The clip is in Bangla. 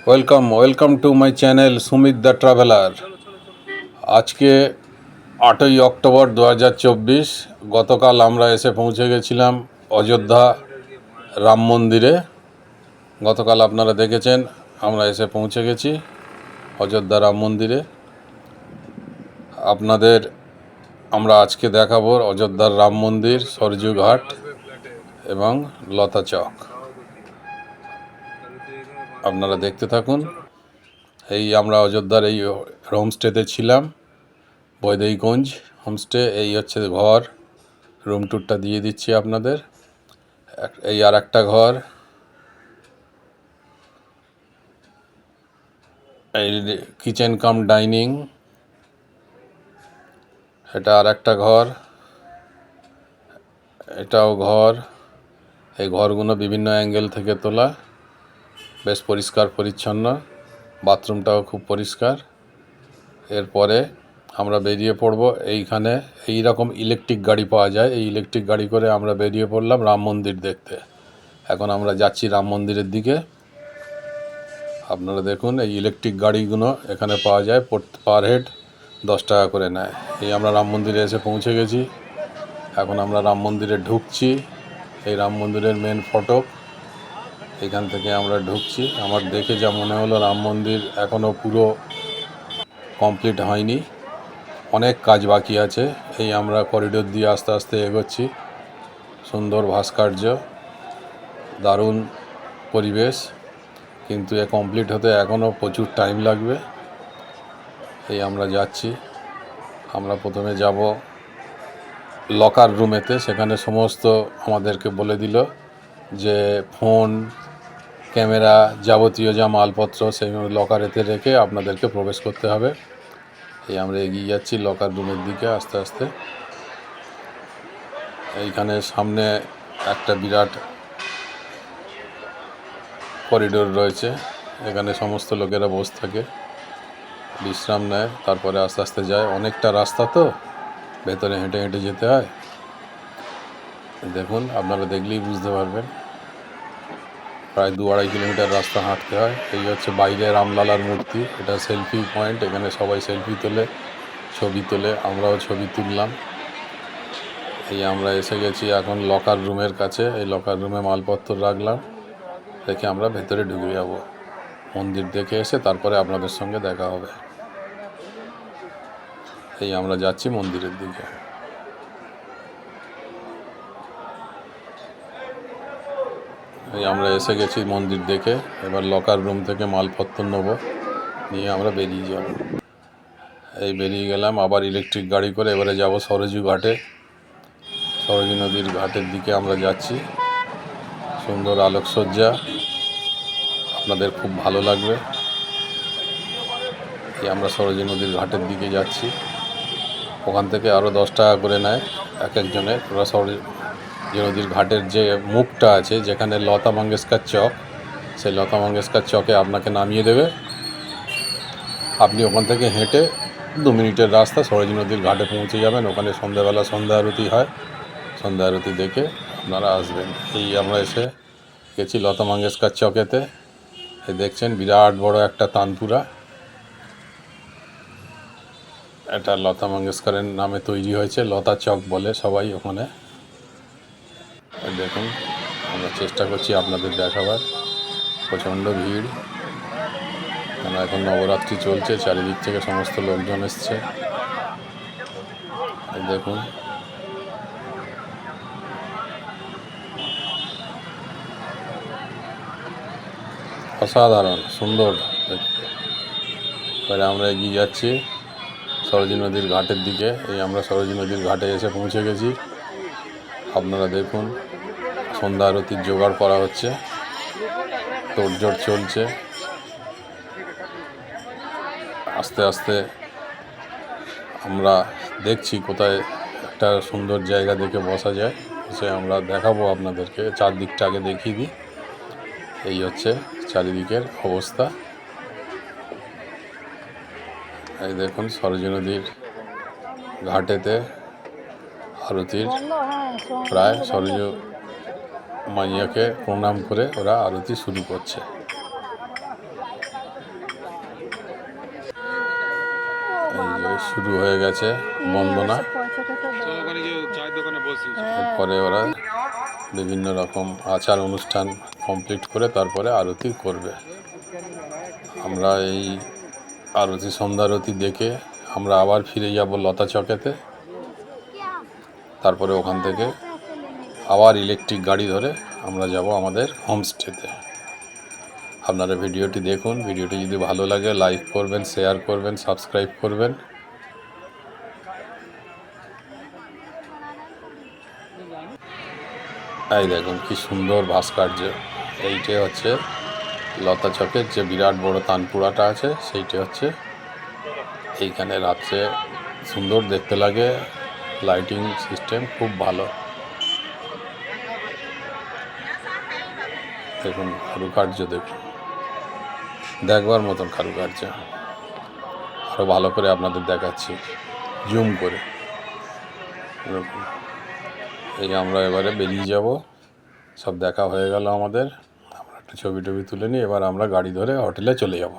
Welcome to my channel Sumit the traveller. আজকে 8ই অক্টোবর 2024। গতকাল আমরা এসে পৌঁছে গেছিলাম অযোধ্যা রাম মন্দিরে। গতকাল আপনারা দেখেছেন আমরা এসে পৌঁছে গেছি অযোধ্যা রাম মন্দিরে। আপনাদের আমরা আজকে দেখাবো অযোধ্যার রাম মন্দির, সরজু ঘাট এবং লতা চক। আপনারা দেখতে থাকুন। এই আমরা অযোধ্যার এই হোমস্টেতে ছিলাম, বৈদেহীগঞ্জ হোমস্টে। এই হচ্ছে ঘর, রুম ট্যুরটা দিয়ে দিচ্ছি আপনাদের। এই আর একটা ঘর, এই কিচেন কাম ডাইনিং। এটা আর একটা ঘর, এটাও ঘর। এই ঘরগুলো বিভিন্ন অ্যাঙ্গেল থেকে তোলা, বেশ পরিষ্কার পরিচ্ছন্ন। বাথরুমটাও খুব পরিষ্কার। এরপরে আমরা বেরিয়ে পড়ব। এইখানে এই রকম ইলেকট্রিক গাড়ি পাওয়া যায়। এই ইলেকট্রিক গাড়ি করে আমরা বেরিয়ে পড়লাম রাম মন্দির দেখতে। এখন আমরা যাচ্ছি রাম মন্দিরের দিকে। আপনারা দেখুন, এই ইলেকট্রিক গাড়িগুলো এখানে পাওয়া যায়, পার হেড 10 টাকা করে নেয়। এই আমরা রাম মন্দিরে এসে পৌঁছে গেছি। এখন আমরা রাম মন্দিরে ঢুকছি। এই রাম মন্দিরের মেন ফটক, এখান থেকে আমরা ঢুকছি। আমার দেখে যা মনে হলো, রাম মন্দির এখনও পুরো কমপ্লিট হয়নি, অনেক কাজ বাকি আছে। এই আমরা করিডোর দিয়ে আস্তে আস্তে এগোচ্ছি। সুন্দর ভাস্কর্য, দারুণ পরিবেশ, কিন্তু এ কমপ্লিট হতে এখনও প্রচুর টাইম লাগবে। এই আমরা যাচ্ছি। আমরা প্রথমে যাব লকার রুমেতে। সেখানে সমস্ত আমাদেরকে বলে দিল যে ফোন, ক্যামেরা, যাবতীয় যা মালপত্র সেই লকারেতে রেখে আপনাদেরকে প্রবেশ করতে হবে। এই আমরা এগিয়ে যাচ্ছি লকার রুমের দিকে আস্তে আস্তে। এইখানে সামনে একটা বিরাট করিডোর রয়েছে, এখানে সমস্ত লোকেরা বসে থাকে, বিশ্রাম নেয়, তারপরে আস্তে আস্তে যায়। অনেকটা রাস্তা তো, ভেতরে হেঁটে হেঁটে যেতে হয়। দেখুন, আপনারা দেখলেই বুঝতে পারবেন, প্রায় 2-2.5 কিলোমিটার রাস্তা হাঁটতে হয়। এই হচ্ছে বাইরে রামলালার মূর্তি। এটা সেলফি পয়েন্ট, এখানে সবাই সেলফি তোলে, ছবি তোলে। আমরাও ছবি তুললাম। এই আমরা এসে গেছি এখন লকার রুমের কাছে। এই লকার রুমে মালপত্র রাখলাম, রেখে আমরা ভেতরে ঢুকে যাব। মন্দির দেখে এসে তারপরে আপনাদের সঙ্গে দেখা হবে। এই আমরা যাচ্ছি মন্দিরের দিকে। এই আমরা এসে গেছি মন্দির দেখে। এবার লকার রুম থেকে মালপত্র নেব, নিয়ে আমরা বেরিয়ে যাব। এই বেরিয়ে গেলাম আবার ইলেকট্রিক গাড়ি করে। এবারে যাব সরজু ঘাটে। সরজু নদীর ঘাটের দিকে আমরা যাচ্ছি। সুন্দর আলোকসজ্জা, আপনাদের খুব ভালো লাগবে। এই আমরা সরজু নদীর ঘাটের দিকে যাচ্ছি। ওখান থেকে আরও 10 টাকা করে নেয় এক একজনের। ওরা সরজু নদীর ঘাটের যে মুখটা আছে, যেখানে লতা মঙ্গেশকর চক, সেই লতা মঙ্গেশকর চকে আপনাকে নামিয়ে দেবে। আপনি ওখান থেকে হেঁটে 2 মিনিটের রাস্তা সরজু নদীর ঘাটে পৌঁছে যাবেন। ওখানে সন্ধ্যাবেলা সন্ধ্যা আরতি হয়, সন্ধ্যা আরতি দেখে আপনারা আসবেন। এই আমরা এসে গেছি লতা মঙ্গেশকর চকেতে। এই দেখছেন বিরাট বড় একটা তানপুরা, এটা লতা মঙ্গেশকরের নামে তৈরি হয়েছে, লতা চক বলে সবাই ওখানে। দেখুন, আমরা চেষ্টা করছি আপনাদের দেখাবার। প্রচণ্ড ভিড়, কেন এখন নবরাত্রি চলছে, চারিদিক থেকে সমস্ত লোকজন এসছে। দেখুন, অসাধারণ সুন্দর দেখতে। এবারে আমরা এগিয়ে যাচ্ছি সরজু নদীর ঘাটের দিকে। এই আমরা সরজু নদীর ঘাটে এসে পৌঁছে গেছি। আপনারা দেখুন, সন্ধ্যা আরতির জোগাড় করা হচ্ছে, তোড়জোড় চলছে। আস্তে আস্তে আমরা দেখছি কোথায় একটা সুন্দর জায়গা দেখে বসা যায়, সে আমরা দেখাবো আপনাদেরকে। চারদিকটা আগে দেখিয়ে দিই। এই হচ্ছে চারিদিকের অবস্থা। এই দেখুন, সরজু নদীর ঘাটেতে আরতির প্রায় সরজু মাইয়াকে প্রণাম করে ওরা আরতি শুরু করছে। এই যে শুরু হয়ে গেছে বন্দনা। এরপরে ওরা বিভিন্ন রকম আচার অনুষ্ঠান কমপ্লিট করে তারপরে আরতি করবে। আমরা এই আরতি সন্ধ্যারতি দেখে আমরা আবার ফিরে যাব লতা চকেতে। তারপরে ওখান থেকে আবার ইলেকট্রিক গাড়ি ধরে আমরা যাব আমাদের হোমস্টেতে। আপনারা ভিডিওটি দেখুন। ভিডিওটি যদি ভালো লাগে লাইক করবেন, শেয়ার করবেন, সাবস্ক্রাইব করবেন। এই দেখুন কি সুন্দর ভাস্কর্য। এইটাই হচ্ছে লতা চকের যে বিরাট বড় তানপুরাটা আছে, সেইটা হচ্ছে এইখানে রাত্রে সুন্দর দেখতে লাগে। লাইটিং সিস্টেম খুব ভালো। দেখুন কারুকার্য, দেখুন দেখবার মতন কারুকার্য। আরও ভালো করে আপনাদের দেখাচ্ছি জুম করে। এই আমরা এবারে বেরিয়ে যাব, সব দেখা হয়ে গেল আমাদের। আমরা একটা ছবি টবি তুলে নিই, এবার আমরা গাড়ি ধরে হোটেলে চলে যাব।